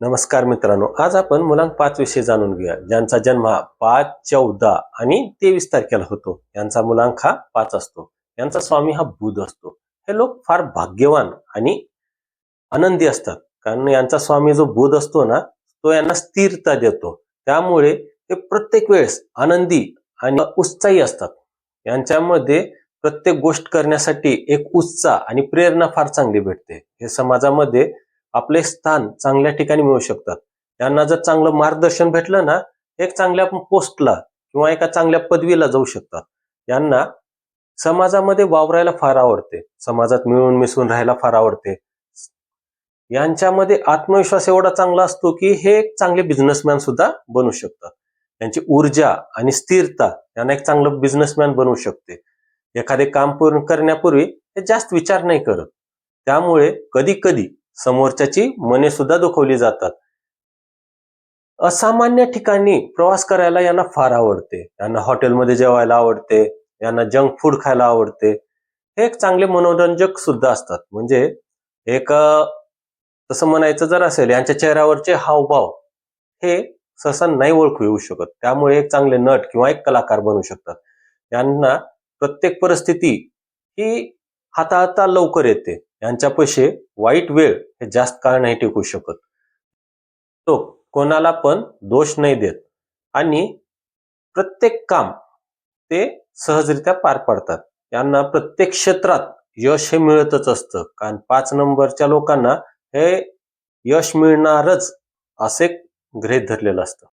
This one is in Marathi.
नमस्कार मित्रांनो, आज आपण मुलांक 5 विषय जाणून घेऊया. ज्यांचा जन्म हा 5, 14 आणि 23 तारखेला होतो. यांचा मुलांक हा 5 असतो. यांचा स्वामी हा बुध असतो. हे लोक फार भाग्यवान आणि आनंदी असतात, कारण यांचा स्वामी जो बुध असतो ना, तो यांना स्थिरता देतो. त्यामुळे ते प्रत्येक वेळेस आनंदी आणि उत्साही असतात. यांच्यामध्ये प्रत्येक गोष्ट करण्यासाठी एक उत्साह आणि प्रेरणा फार चांगली भेटते. हे समाजामध्ये आपले स्थान चांगल्या ठिकाणी मिळू शकतात. त्यांना जर चांगलं मार्गदर्शन भेटलं ना, एक चांगल्या पोस्टला किंवा एका चांगल्या पदवीला जाऊ शकतात. यांना समाजामध्ये वावरायला फार आवडते, समाजात मिळून मिसळून राहायला फार आवडते. यांच्यामध्ये आत्मविश्वास एवढा चांगला असतो की हे एक चांगले बिझनेसमॅन सुद्धा बनू शकतात. त्यांची ऊर्जा आणि स्थिरता यांना एक चांगलं बिझनेसमॅन बनवू शकते. एखादे काम पूर्ण करण्यापूर्वी ते जास्त विचार नाही करत. त्यामुळे कधी कधी समोरच्याची मने सुद्धा दुखवली जातात. असामान्य ठिकाणी प्रवास करायला यांना फार आवडते. यांना हॉटेलमध्ये जेवायला आवडते, यांना जंक फूड खायला आवडते. हे एक चांगले मनोरंजक सुद्धा असतात. म्हणजे एक तसं म्हणायचं जर असेल, यांच्या चेहऱ्यावरचे हावभाव हे सहसा नाही ओळखू येऊ शकत. त्यामुळे एक चांगले नट किंवा एक कलाकार बनू शकतात. यांना प्रत्येक परिस्थिती ही हाताळता लवकर येते. यांच्यापाशी वाईट वेळ हे जास्त काळ नाही टिकू शकत. तो कोणाला पण दोष नाही देत आणि प्रत्येक काम ते सहजरित्या पार पाडतात. यांना प्रत्येक क्षेत्रात यश हे मिळतच असतं, कारण 5 नंबरच्या लोकांना हे यश मिळणारच असे गृहीत धरलेलं असतं.